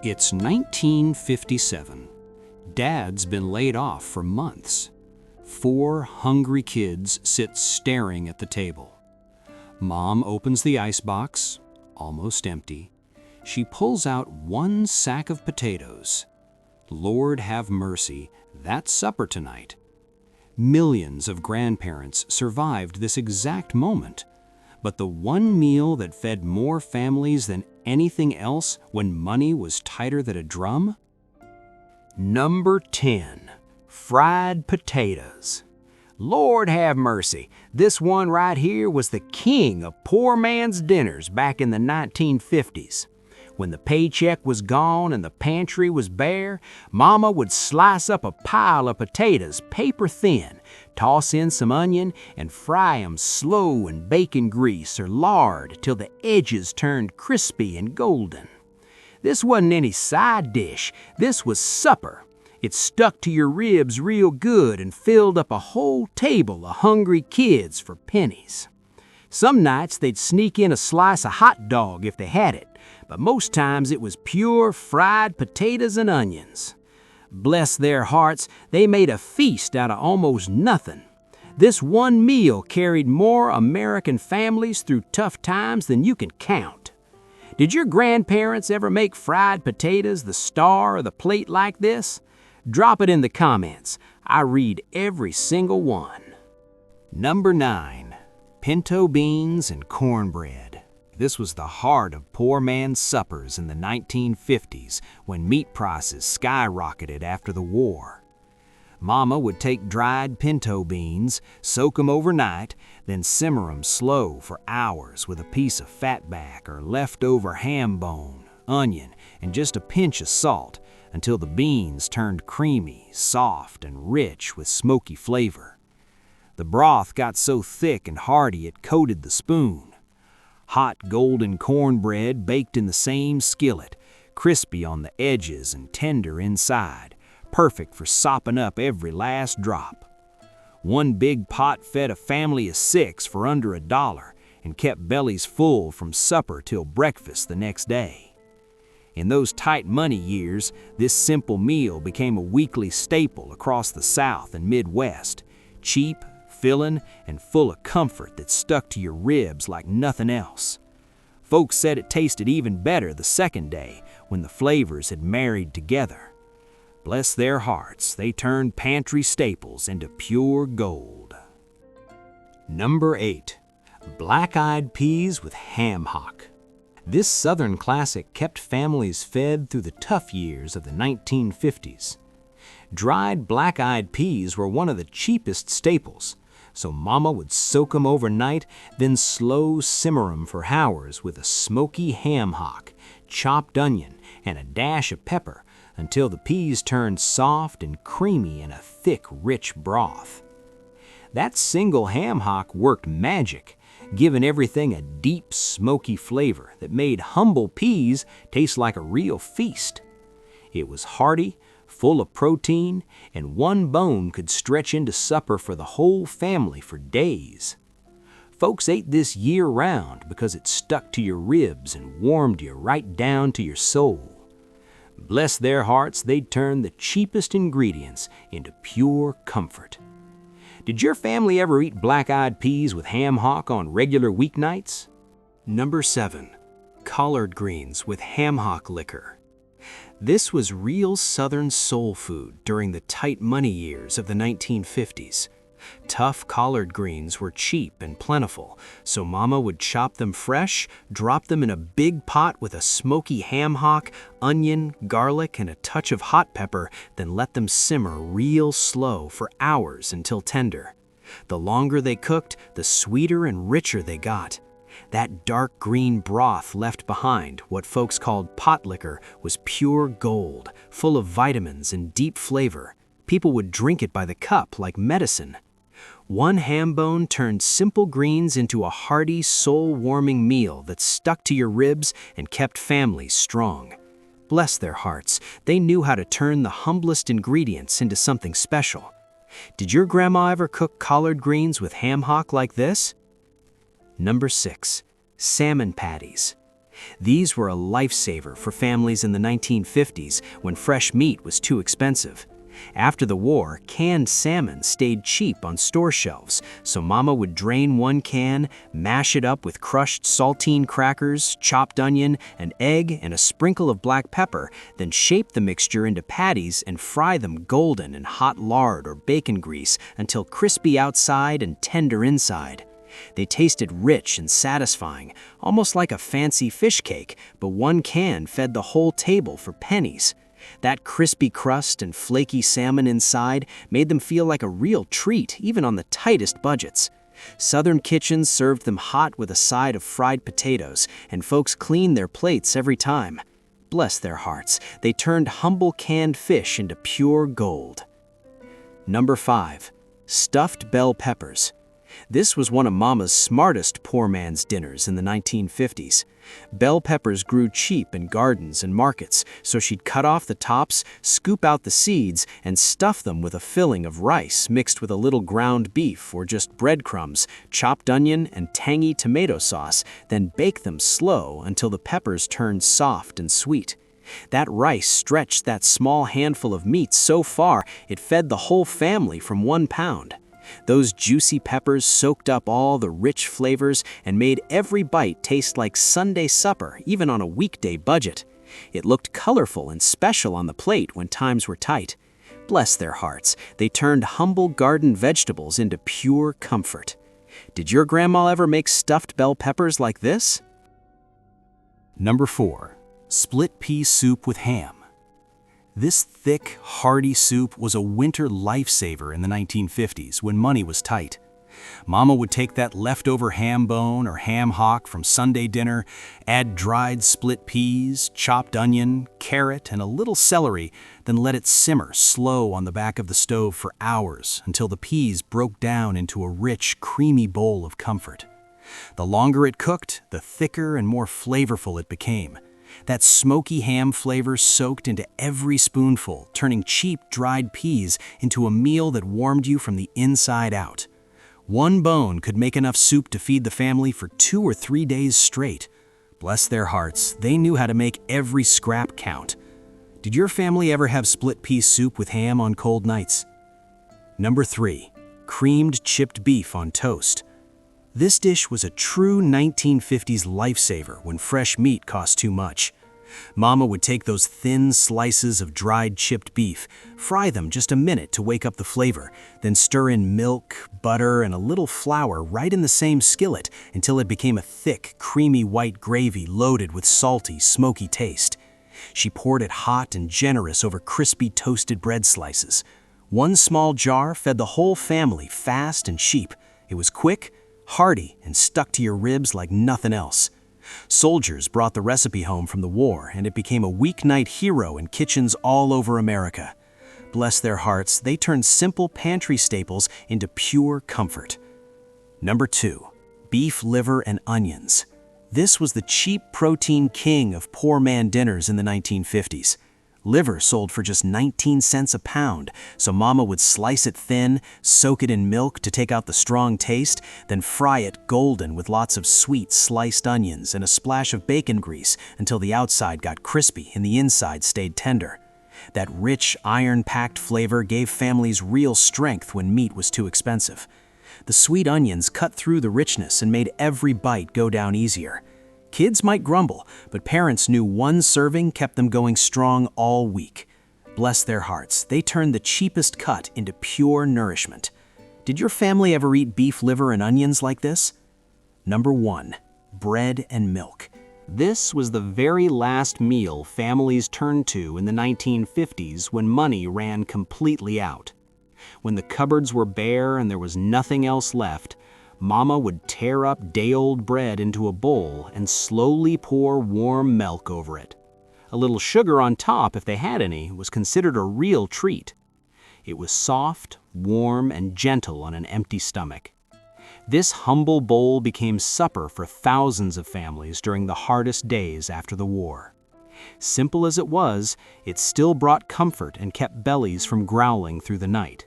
It's 1957. Dad's been laid off for months. 4 hungry kids sit staring at the table. Mom opens the icebox, almost empty. She pulls out 1 sack of potatoes. Lord have mercy, that's supper tonight. Millions of grandparents survived this exact moment. But the one meal that fed more families than anything else when money was tighter than a drum? Number 10, fried potatoes. Lord have mercy, this one right here was the king of poor man's dinners back in the 1950s. When the paycheck was gone and the pantry was bare, Mama would slice up a pile of potatoes paper thin, toss in some onion, and fry 'em slow in bacon grease or lard till the edges turned crispy and golden. This wasn't any side dish, this was supper. It stuck to your ribs real good and filled up a whole table of hungry kids for pennies. Some nights they'd sneak in a slice of hot dog if they had it, but most times it was pure fried potatoes and onions. Bless their hearts, they made a feast out of almost nothing. This one meal carried more American families through tough times than you can count. Did your grandparents ever make fried potatoes the star of the plate like this? Drop it in the comments. I read every single one. Number 9, pinto beans and cornbread. This was the heart of poor man's suppers in the 1950s when meat prices skyrocketed after the war. Mama would take dried pinto beans, soak 'em overnight, then simmer 'em slow for hours with a piece of fatback or leftover ham bone, onion, and just a pinch of salt until the beans turned creamy, soft, and rich with smoky flavor. The broth got so thick and hearty it coated the spoon. Hot golden cornbread baked in the same skillet, crispy on the edges and tender inside, perfect for sopping up every last drop. One big pot fed a family of 6 for under $1 and kept bellies full from supper till breakfast the next day. In those tight money years, this simple meal became a weekly staple across the South and Midwest, cheap, filling, and full of comfort that stuck to your ribs like nothing else. Folks said it tasted even better the second day when the flavors had married together. Bless their hearts, they turned pantry staples into pure gold. Number 8, black-eyed peas with ham hock. This Southern classic kept families fed through the tough years of the 1950s. Dried black-eyed peas were one of the cheapest staples, so Mama would soak 'em overnight, then slow simmer 'em for hours with a smoky ham hock, chopped onion, and a dash of pepper until the peas turned soft and creamy in a thick, rich broth. That single ham hock worked magic, giving everything a deep, smoky flavor that made humble peas taste like a real feast. It was hearty, full of protein, and one bone could stretch into supper for the whole family for days. Folks ate this year-round because it stuck to your ribs and warmed you right down to your soul. Bless their hearts, they'd turn the cheapest ingredients into pure comfort. Did your family ever eat black-eyed peas with ham hock on regular weeknights? Number 7, collard greens with ham hock liquor. This was real Southern soul food during the tight money years of the 1950s. Tough collard greens were cheap and plentiful, so Mama would chop them fresh, drop them in a big pot with a smoky ham hock, onion, garlic, and a touch of hot pepper, then let them simmer real slow for hours until tender. The longer they cooked, the sweeter and richer they got. That dark green broth left behind, what folks called pot liquor, was pure gold, full of vitamins and deep flavor. People would drink it by the cup like medicine. One ham bone turned simple greens into a hearty, soul-warming meal that stuck to your ribs and kept families strong. Bless their hearts, they knew how to turn the humblest ingredients into something special. Did your grandma ever cook collard greens with ham hock like this? Number 6, salmon patties. These were a lifesaver for families in the 1950s when fresh meat was too expensive. After the war, canned salmon stayed cheap on store shelves, so Mama would drain one can, mash it up with crushed saltine crackers, chopped onion, an egg, and a sprinkle of black pepper, then shape the mixture into patties and fry them golden in hot lard or bacon grease until crispy outside and tender inside. They tasted rich and satisfying, almost like a fancy fish cake, but one can fed the whole table for pennies. That crispy crust and flaky salmon inside made them feel like a real treat, even on the tightest budgets. Southern kitchens served them hot with a side of fried potatoes, and folks cleaned their plates every time. Bless their hearts, they turned humble canned fish into pure gold. Number 5. Stuffed bell peppers. This was one of Mama's smartest poor man's dinners in the 1950s. Bell peppers grew cheap in gardens and markets, so she'd cut off the tops, scoop out the seeds, and stuff them with a filling of rice mixed with a little ground beef or just breadcrumbs, chopped onion, and tangy tomato sauce, then bake them slow until the peppers turned soft and sweet. That rice stretched that small handful of meat so far it fed the whole family from 1 pound. Those juicy peppers soaked up all the rich flavors and made every bite taste like Sunday supper, even on a weekday budget. It looked colorful and special on the plate when times were tight. Bless their hearts, they turned humble garden vegetables into pure comfort. Did your grandma ever make stuffed bell peppers like this? Number 4. Split pea soup with ham. This thick, hearty soup was a winter lifesaver in the 1950s when money was tight. Mama would take that leftover ham bone or ham hock from Sunday dinner, add dried split peas, chopped onion, carrot, and a little celery, then let it simmer slow on the back of the stove for hours until the peas broke down into a rich, creamy bowl of comfort. The longer it cooked, the thicker and more flavorful it became. That smoky ham flavor soaked into every spoonful, turning cheap dried peas into a meal that warmed you from the inside out. One bone could make enough soup to feed the family for 2 or 3 days straight. Bless their hearts, they knew how to make every scrap count. Did your family ever have split pea soup with ham on cold nights? Number 3. Creamed chipped beef on toast. This dish was a true 1950s lifesaver when fresh meat cost too much. Mama would take those thin slices of dried chipped beef, fry them just a minute to wake up the flavor, then stir in milk, butter, and a little flour right in the same skillet until it became a thick, creamy white gravy loaded with salty, smoky taste. She poured it hot and generous over crispy toasted bread slices. One small jar fed the whole family fast and cheap. It was quick, hearty, and stuck to your ribs like nothing else. Soldiers brought the recipe home from the war, and it became a weeknight hero in kitchens all over America. Bless their hearts, they turned simple pantry staples into pure comfort. Number 2. Beef liver and onions. This was the cheap protein king of poor man dinners in the 1950s. Liver sold for just 19 cents a pound, so Mama would slice it thin, soak it in milk to take out the strong taste, then fry it golden with lots of sweet sliced onions and a splash of bacon grease until the outside got crispy and the inside stayed tender. That rich, iron-packed flavor gave families real strength when meat was too expensive. The sweet onions cut through the richness and made every bite go down easier. Kids might grumble, but parents knew one serving kept them going strong all week. Bless their hearts, they turned the cheapest cut into pure nourishment. Did your family ever eat beef liver and onions like this? Number 1. Bread and milk. This was the very last meal families turned to in the 1950s when money ran completely out. When the cupboards were bare and there was nothing else left, Mama would tear up day-old bread into a bowl and slowly pour warm milk over it. A little sugar on top, if they had any, was considered a real treat. It was soft, warm, and gentle on an empty stomach. This humble bowl became supper for thousands of families during the hardest days after the war. Simple as it was, it still brought comfort and kept bellies from growling through the night.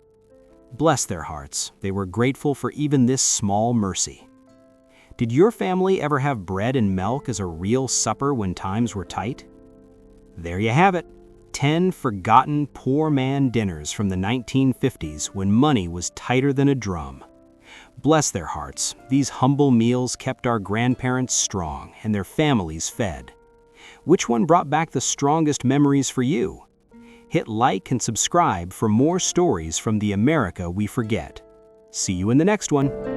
Bless their hearts, they were grateful for even this small mercy. Did your family ever have bread and milk as a real supper when times were tight? There you have it, 10 forgotten poor man dinners from the 1950s when money was tighter than a drum. Bless their hearts, these humble meals kept our grandparents strong and their families fed. Which one brought back the strongest memories for you? Hit like and subscribe for more stories from the America we forget. See you in the next one.